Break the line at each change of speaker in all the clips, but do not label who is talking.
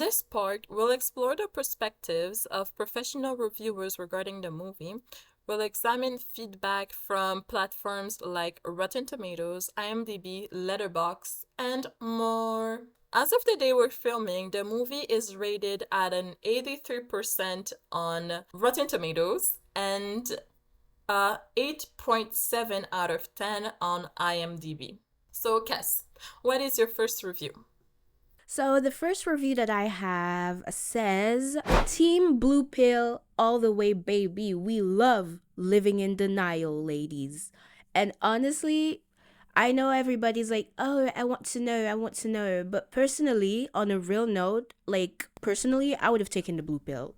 this part, we'll explore the perspectives of professional reviewers regarding the movie. We'll examine feedback from platforms like Rotten Tomatoes, IMDb, Letterboxd, and more. As of the day we're filming, the movie is rated at an 83% on Rotten Tomatoes and 8.7 out of 10 on IMDb. So, Kes, what is your first review?
So the first review that I have says, Team Blue Pill all the way, baby. We love living in denial, ladies. And honestly, I know everybody's like, oh, I want to know, I want to know. But personally, on a real note, personally, I would have taken the blue pill.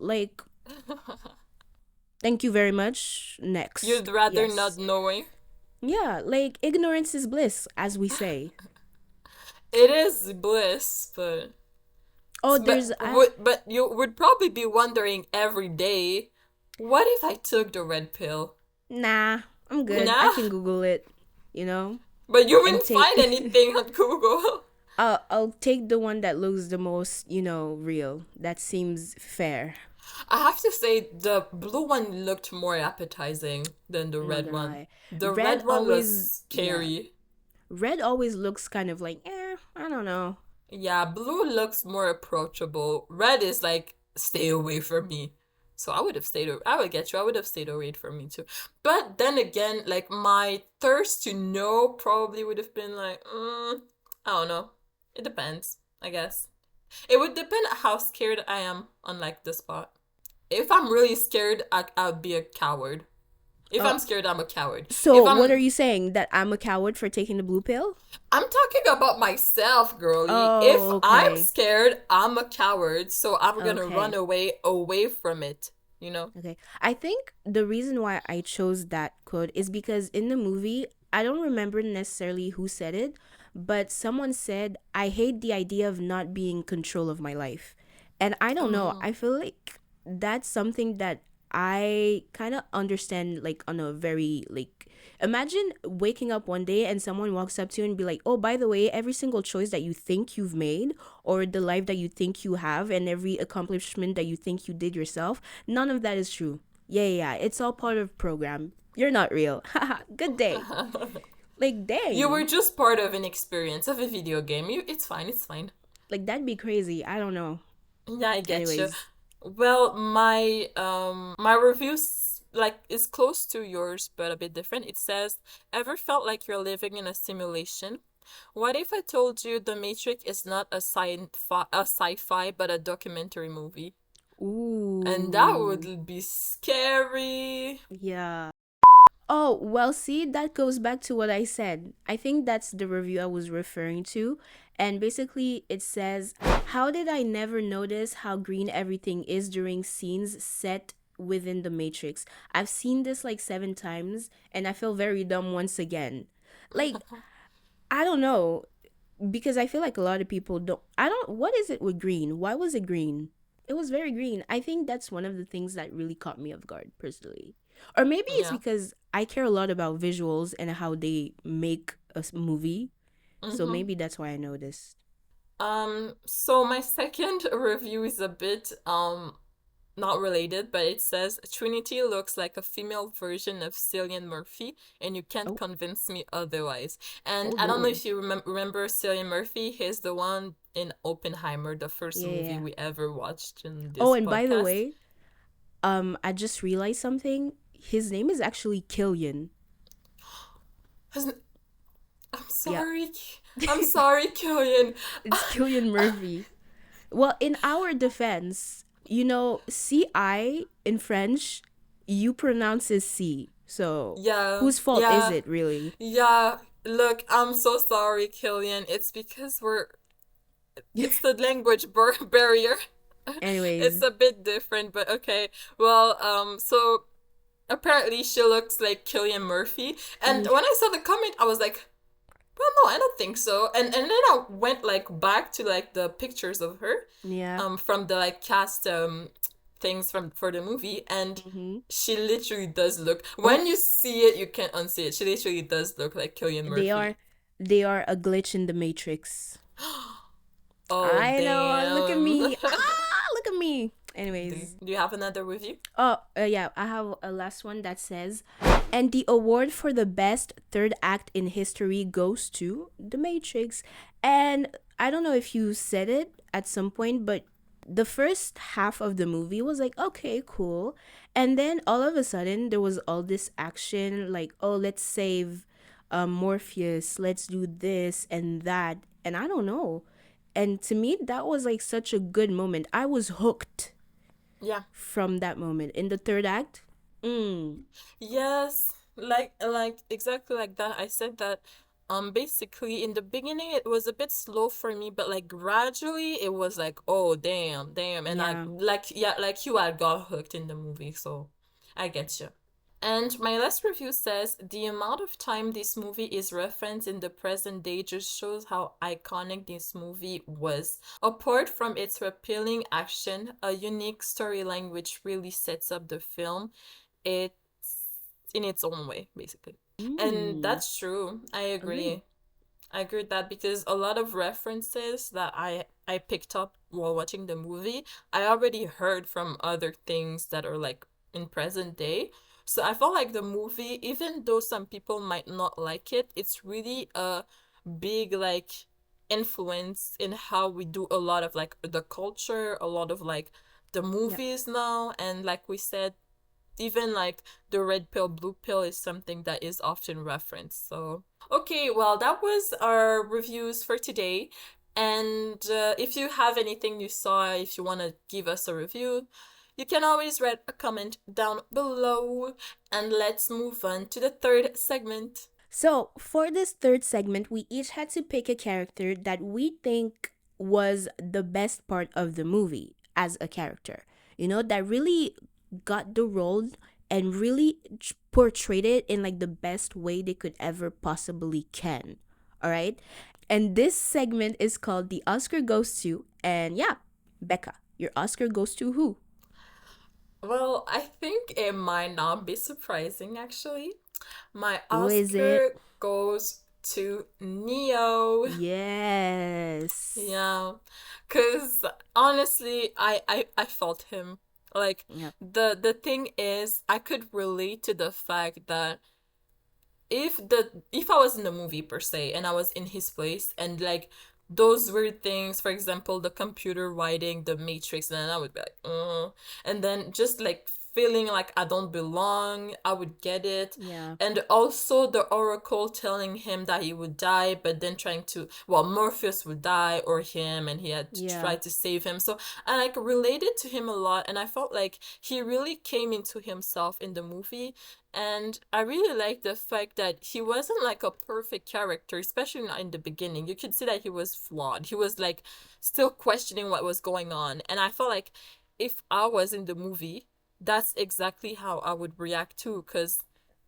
Thank you very much.
You'd
Next.
rather not
Yes.
knowing?
Yeah, ignorance is bliss, as we say.
It is bliss, but
Oh,
but you would probably be wondering every day, what if I took the red pill?
nah, I'm good. I
Nah,
can Google it, you know?
but you
And
wouldn't
take
find anything on Google.
I'll take the one that looks the most, real. That seems fair.
I have to say the blue one looked more appetizing than the
Not
red
gonna
one.
lie.
The
Red
red one
always,
was
yeah.
scary.
Red always looks kind of I don't know.
Yeah, blue looks more approachable. Red is like, stay away from me. So I would have stayed, I would get you, I would have stayed away from me too. But then again, like my thirst to know probably would have been like, I don't know. It depends, I guess. It would depend how scared I am on like the spot. If I'm really scared, I'd be a coward. If
Uh,
I'm scared, I'm a coward.
so
If
what are
I'm
you saying? That I'm a coward for taking the blue pill?
I'm talking about myself, girly. If
Oh,
I'm
okay.
scared, I'm a coward, so I'm gonna run
Okay.
away from it, you know?
Okay. I think the reason why I chose that quote is because in the movie, I don't remember necessarily who said it, but someone said, I hate the idea of not being in control of my life. And I don't know,
Oh.
I feel like that's something that I kind of understand, on a very, imagine waking up one day and someone walks up to you and be like, oh, by the way, every single choice that you think you've made, or the life that you think you have, and every accomplishment that you think you did yourself, none of that is true. Yeah, yeah, yeah. It's all part of program. You're not real. Haha, good day.
You were
Dang.
just part of an experience of a video game. It's fine, it's fine.
That'd be crazy. I don't know.
Yeah, I get you.
Anyways.
Well, my reviews like is close to yours but a bit different. It says, "Ever felt like you're living in a simulation? What if I told you The Matrix is not a sci-fi but a documentary movie?" And that
Ooh.
would be scary.
Yeah. Oh, well, see, that goes back to what I said. I think that's the review I was referring to. And basically, it says, how did I never notice how green everything is during scenes set within the Matrix? I've seen this like 7 times, and I feel very dumb once again. Like, I don't know, because I feel like a lot of people don't. What is it with green? Why was it green? It was very green. I think that's one of the things that really caught me off guard, personally. Or maybe it's
Yeah.
because I care a lot about visuals and how they make a movie. So
Mm-hmm.
maybe that's why I noticed.
So my second review is a bit not related, but it says Trinity looks like a female version of Cillian Murphy, and you can't
Oh,
convince me otherwise. And
oh
I don't know
Lord.
if you remember Cillian Murphy. He's the one in Oppenheimer, the first
Yeah,
movie
yeah.
we ever watched in
Oh,
this
and by the
podcast.
way, I just realized something. His name is actually Killian.
His- I'm
Yeah.
sorry. I'm sorry, Killian.
It's Killian Murphy. Well, in our defense, CI in French, you pronounce it C. So,
Yeah,
whose fault is
yeah,
it really?
yeah. Look, I'm so sorry, Killian. It's because it's the language barrier. It's
Anyways,
a bit different, but okay. Well, so apparently she looks like Killian Murphy, and
yeah,
when I saw the comment, I was like, well, no, I don't think so. And then I went like back to like the pictures of her,
yeah.
from the like cast things from for the movie, and
Mm-hmm.
she literally does look.
Oh,
When you see it, you can't unsee it. She literally does look like Killian
they
Murphy.
are, they are a glitch in the matrix.
Oh
I know. Look at
damn.
me. Anyways,
do you have another review?
yeah, I have a last one that says, and the award for the best third act in history goes to The Matrix. And I don't know if you said it at some point, but the first half of the movie was like, okay, cool. And then all of a sudden, there was all this action, like, oh, let's save Morpheus, let's do this and that. And I don't know. And to me, that was like such a good moment. I was hooked
Yeah.
from that moment. In the third act,
Yes, like exactly like that. I said that basically in the beginning it was a bit slow for me, but like gradually it was like, oh damn, damn, and I
yeah.
like yeah, like you I got hooked in the movie, so I get you. And my last review says the amount of time this movie is referenced in the present day just shows how iconic this movie was. Apart from its repelling action, a unique storyline which really sets up the film, it's in its own way, basically. And
Mm,
that's true. I
agree.
agree. I agree with that because a lot of references that I picked up while watching the movie, I already heard from other things that are like in present day. So I felt like the movie, even though some people might not like it, it's really a big like influence in how we do a lot of like the culture, a lot of like the
Yep.
movies now, and like we said, even like the red pill, blue pill is something that is often referenced. So, okay, well, that was our reviews for today. And if you have anything you saw, if you want to give us a review, you can always write a comment down below. And let's move on to the third segment.
So, for this third segment, we each had to pick a character that we think was the best part of the movie as a character. You know, that really got the role and really portrayed it in like the best way they could ever possibly can. All right? And this segment is called The Oscar Goes To. And yeah, Becca, your Oscar goes to who?
Well, I think it might not be surprising actually. My
Who is it?
Oscar goes to Neo.
Yes.
Yeah, cause honestly, I felt him. Like
Yep.
the thing is, I could relate to the fact that if I was in the movie per se and I was in his place and like those weird things, for example, the computer writing the matrix, and then I would be like, and then just like feeling like I don't belong, I would get it.
Yeah.
And also the oracle telling him that he would die, but then trying to, well, Morpheus would die or him, and he had to
Yeah.
try to save him. So I like related to him a lot, and I felt like he really came into himself in the movie, and I really like the fact that he wasn't like a perfect character, especially not in the beginning. You could see that he was flawed. He was like still questioning what was going on. And I felt like if I was in the movie, that's exactly how I would react too. Because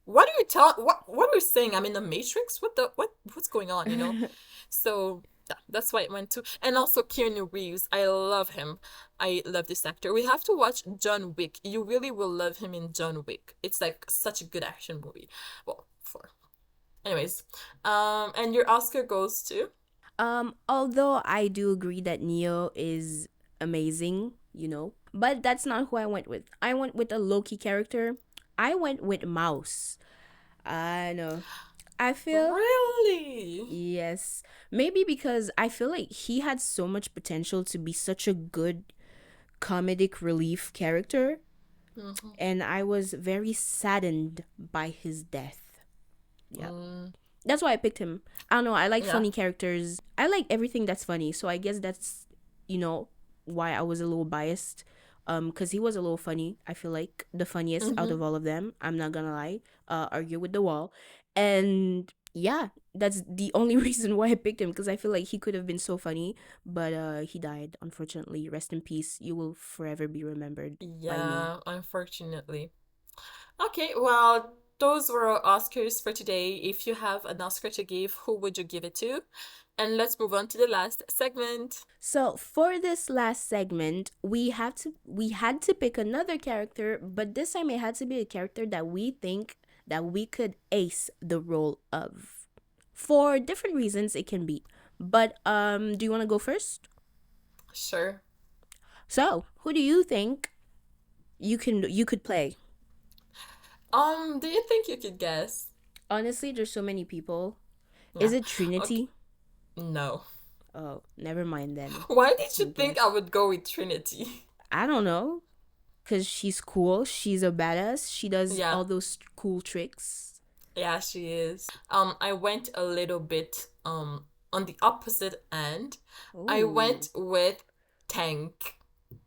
what are you saying? I'm in the Matrix? What's going on, you know? So yeah, that's why it went to. And also Keanu Reeves. I love him. I love this actor. We have to watch John Wick. You really will love him in John Wick. It's like such a good action movie. Well, for anyways. And your Oscar goes to.
Although I do agree that Neo is amazing, but that's not who I went with. I went with a Loki character. I went with Mouse. I know. I feel
Really?
yes. Maybe because I feel like he had so much potential to be such a good comedic relief character,
Mm-hmm.
and I was very saddened by his death. Yeah.
Mm,
That's why I picked him. I don't know. I like
yeah.
funny characters. I like everything that's funny. So I guess that's, you know, why I was a little biased. Because he was a little funny. I feel like the funniest out
Mm-hmm.
of all of them. I'm not gonna lie. Argue with the wall. And yeah, that's the only reason why I picked him. Because I feel like he could have been so funny, but he died. Unfortunately, rest in peace. You will forever be remembered by me.
Yeah, unfortunately. Okay, well, those were our Oscars for today. If you have an Oscar to give, who would you give it to? And let's move on to the last segment.
So for this last segment, we had to pick another character, but this time it had to be a character that we think that we could ace the role of. For different reasons it can be. But do you want to go first?
Sure.
So, who do you think You could play.
Do you think you could guess?
Honestly, there's so many people. Is
Yeah.
it
Okay.
Trinity?
No.
Oh, never mind then.
Why did you
I
think I
guess.
would go with Trinity?
I don't know. Cause she's cool. She's a badass. She does
Yeah.
all those cool tricks.
Yeah, she is. I went a little bit on the opposite end. I
Oh.
went with Tank.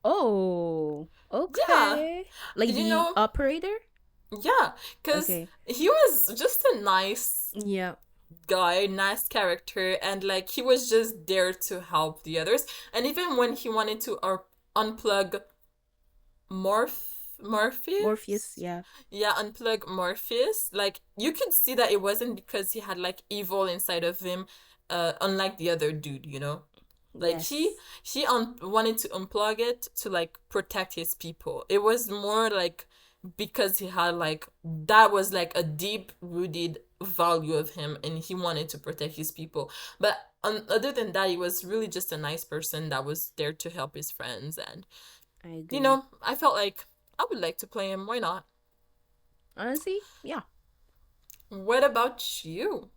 Oh.
Yeah.
Okay. Like
You
the
know,
operator?
yeah, because
Okay.
he was just a nice
Yeah.
guy, nice character, and like he was just there to help the others. And even when he wanted to unplug
Morpheus,
Morpheus,
yeah.
yeah, unplug Morpheus, like you could see that it wasn't because he had like evil inside of him, unlike the other dude, you know. Like
Yes.
he wanted to unplug it to like protect his people. It was more like because he had like that was like a deep rooted value of him, and he wanted to protect his people. But other than that, he was really just a nice person that was there to help his friends. And
I agree.
I felt like I would like to play him. Why not?
Honestly, yeah.
What about you?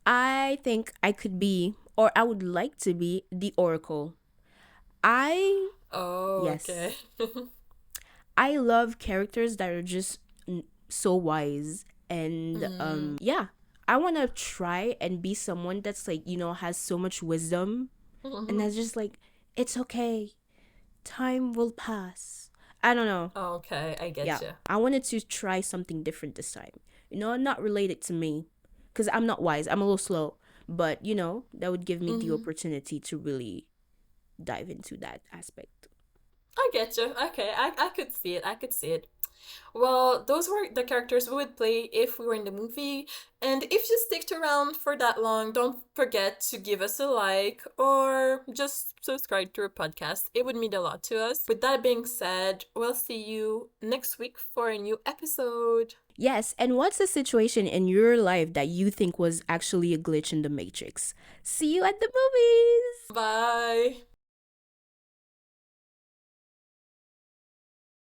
I think I could be, or I would like to be, the Oracle. I,
Oh, okay.
yes. I love characters that are just so wise. And
Mm,
yeah, I want to try and be someone that's like, has so much wisdom and
mhm.
that's just like, it's okay. Time will pass. I don't know.
Okay, I get
Yeah,
you.
I wanted to try something different this time. Not related to me because I'm not wise. I'm a little slow. But, that would give me the
Hmm.
opportunity to really dive into that aspect.
I get you. Okay, I could see it. I could see it. Well, those were the characters we would play if we were in the movie. And if you sticked around for that long, don't forget to give us a like or just subscribe to our podcast. It would mean a lot to us. With that being said, we'll see you next week for a new episode.
Yes, and what's the situation in your life that you think was actually a glitch in the Matrix? See you at the movies!
Bye.